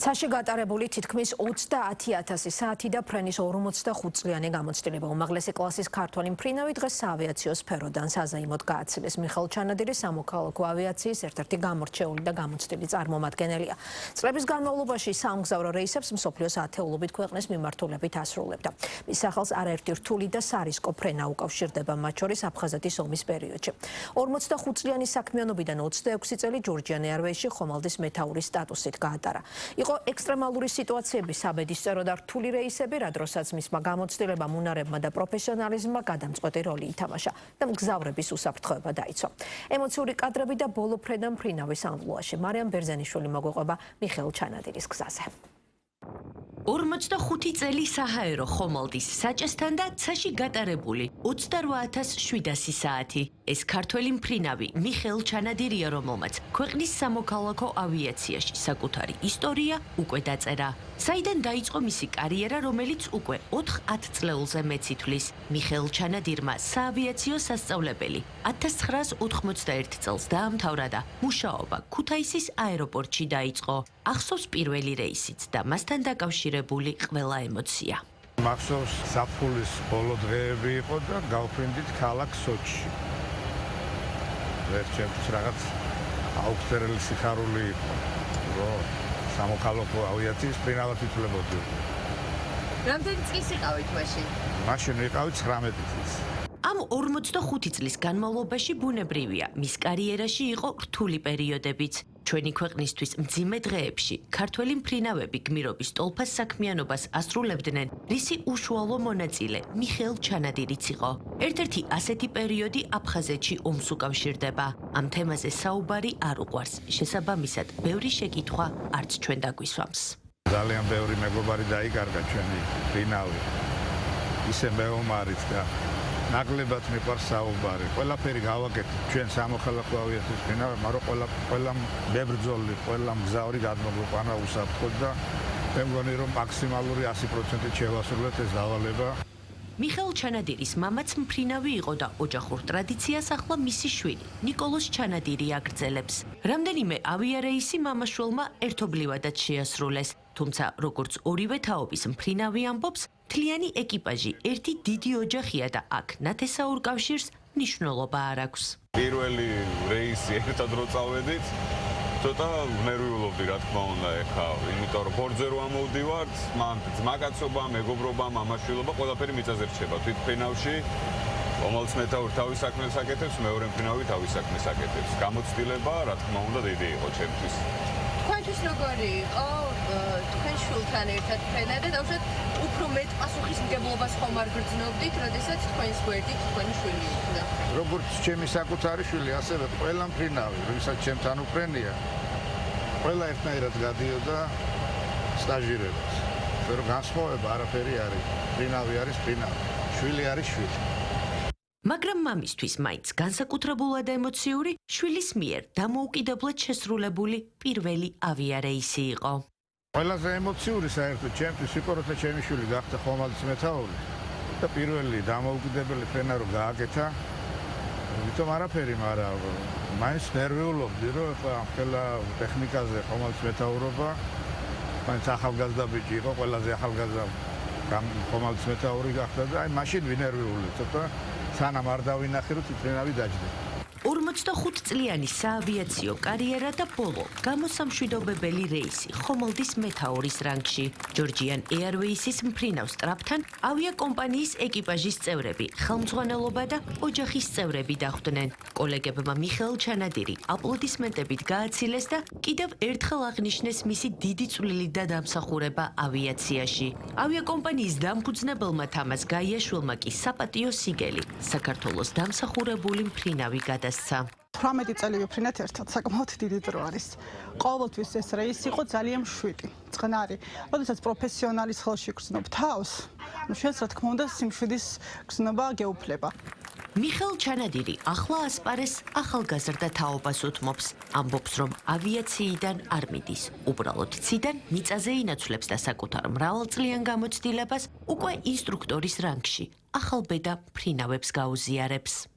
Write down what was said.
ცაში გატარებული თითქმის 30,000 საათი და ფრენის 45 წლიანი გამოცდილება უმაღლესი კლასის ქართველი მფრინავი დღეს საავიაციო სფეროდან საზეიმოდ გააცილეს. მიხეილ ჩანადირი სამოქალაქო ავიაციის ერთ-ერთი გამორჩეული და გამოცდილი წარმომადგენელია. წლების განმავლობაში სამგზავრო რეისებს მსოფლიოს ათეულობით ქვეყნის მიმართულებით ასრულებდა. მის სახელს არაერთი რთული და სარისკო ფრენა უკავშირდება, მათ შორის აფხაზეთის ომის პერიოდში. 45 წლიანი საქმიანობიდან 26 წელი ჯორჯიან ეირვეისში ხომალდის მეთაურის სტატუსით გაატარა. იყო ექსტრემალური სიტუაციების საბედისწერო და რთული რეისები, რა დროსაც მისმა გამოცდილებამ, უნარებმა და პროფესიონალიზმმა გადამწყვეტი როლი ითამაშა და მგზავრების უსაფრთხოება დაიცვა. ემოციური კადრები და ბოლო ფრენა მფრინავის ამბლუაში. მარიამ ბერძენიშვილი მოგვეყვება მიხეილ ჩანადირის გზაზე. 45 წელი საჰაერო ხომალდის საჭესთან და ცაში გატარებული 28,700 საათი. ეს ქართველი მფრინავი მიხეილ ჩანადირია, რომელმაც ქვეყნის სამოქალაქო ავიაციაში საკუთარი ისტორია უკვე დაწერა. საიდან დაიწყო მისი კარიერა, რომელიც უკვე 4 წლეულზე მეცითვლის. მიხეილ ჩანადირმა საავიაციო სასწავლებელი 1991 წელს დაამთავრა და მუშაობა ქუთაისის აეროპორტში დაიწყო. ახსოვს პირველი რეისიც და მასთან დაკავშირებული ყველა ემოცია. მახსოვს საფულის ბოლო დღეები იყო და გავფრინდით ქალაქ სოჩში. ერთჩემთვის რაღაც აუქცერელი სიხარული იყო, რომ სამოქალაქო ავიაციის მფრინავად ითვლებოდი. რამდენი წლის იყავით მაშინ? მაშინ ვიყავი 19 წლის. ამ 45 წლის განმავლობაში ბუნებრივია, მის კარიერაში იყო რთული პერიოდებიც. ჩვენი ქვეყნისთვის მძიმე დღეებში ქართველი მფრინავები გმირობის ტოლფას საქმიანობას ასრულებდნენ, რისი უშუალო მონაწილე მიხეილ ჩანადირიც იყო. ერთ-ერთი ასეთი პერიოდი აფხაზეთში ომს უკავშირდება. ამ თემაზე საუბარი არ უყვარს. შესაბამისად, ბევრი შეკითხვა არც ჩვენ დაგვისვამს. ძალიან ბევრი მეგობარი დაიკარგა ჩვენი მფრინავი. ისე მეომარით და ნაკლებად მიყვარს საუბარი. ყველაფერი გავაკეთე ჩვენ სამოქალაქო ავიაციის მფრინავი, მაგრამ ყველა მებრძოლი, ყველა მგზავრი გადმოგვიყვანა უსაფრთხოდ და მე მგონი რომ მაქსიმალური 100%-ით შევასრულეთ ეს დავალება. მიხეილ ჩანადირის მამაც მფრინავი იყო და ოჯახურ ტრადიციას ახლა მისი შვილი ნიკოლოზ ჩანადირი აგრძელებს. რამდენიმე ავიარეისი მამაშვილმა ერთობლივადაც შეასრულეს, თუმცა როგორც ორივე თაობის მფრინავი ამბობს, მთლიანი ეკიპაჟი ერთი დიდი ოჯახია და აქ ნათესაურ კავშირს მნიშვნელობა არ აქვს. პირველი რეისი ერთად რო წავედით, ცოტა ნერვიულობდი, რა თქმა უნდა, ეხა, იმიტომ რომ ბორძე რო ამოვდივართ, მან ძმაკაცობა, მეგობრობა, მამაშვილობა, ყველაფერი მიწაზე რჩება. თვით მფრინავში ხომალდის მეთაური თავის საქმეს აკეთებს, მეორე მფრინავი თავის საქმეს აკეთებს. გამოცდილება, რა თქმა უნდა, დიდი იყო ჩემთვის. თქვენთვის როგორი იყო თქვენ შვილთან ერთად ფრენა და დავუშვათ უფრო მეტ პასუხისმგებლობას ხომ არ გრძნობდით, როდესაც თქვენს გვერდით თქვენი შვილი იქნა? როგორც ჩემი საკუთარი შვილი, ასევე ყველა მფრინავი, ვისაც ჩემთან უფრენია, ყველა ერთნაირად გადიოდა სტაჟირებას. ისე რომ განსხვავება არაფერი არ არის. მფრინავი არის მფრინავი, შვილი არის შვილი. მაგრამ მამისთვის მაინც განსაკუთრებულად ემოციური შვილის მიერ დამოუკიდებლად შესრულებული პირველი ავიარეისი იყო. ყველაზე ემოციური საერთოდ ჩემთვის იყო, როცა ჩემი შვილი გახდა ხომალდის მეთაური და პირველი დამოუკიდებელი ფრენა რო გააკეთა. ვითომ არაფერი, მაგრამ მაინც ნერვიულობდი, რომ ახლა ხელა ტექნიკაზე ხომალდის მეთაურობა, მაინც ახალგაზრდა ბიჭი იყო, ყველაზე ახალგაზრდა ხომალდის მეთაური გახდა და აი მაშინ ვინერვიული ცოტა სანამ არ დავინახე, რომ ფრენავი დაჯდა. 45 წლიანი საავიაციო კარიერა და ბოლო გამოსამშვიდობებელი რეისი ხომალდის მეთაურის რანგში. ჯორჯიან ეირვეისის მფრინავ სტრაფთან ავიაკომპანიის ეკიპაჟის წევრები, ხელმძღვანელობა და ოჯახის წევრები დახვდნენ. კოლეგებმა მიხეილ ჩანადირი აპლოდისმენტებით გააცილეს და კიდევ ერთხელ აღნიშნეს მისი დიდი წვლილი და დამსახურება ავიაციაში. ავიაკომპანიის დამფუძნებელმა თამაზ გაიაშვილმა კი საპატიო სიგელი საქართველოს დამსახურებული მფრინავი გადასცა. 18 წელი ვიფრინეთ ერთად, საკმაოდ დიდი დრო არის. ყოველთვის ეს რეისი იყო ძალიან მშვიდი, წყნარი. როდესაც პროფესიონალის ხელში გრძნობ თავს, შენს რა თქმა უნდა სიმშვიდის გრძნობა გეუფლება. მიხეილ ჩანადირი ახლა ასპარეს ახალგაზრდა თაობას უთმობს. ამბობს, რომ ავიაციიდან არ მიდის, უბრალოდ ციდან მიწაზე ინაცვლებს და საკუთარ მრავალწლიან გამოცდილებას უკვე ინსტრუქტორის რანგში ახალბედა მფრინავებს გაუზიარებს.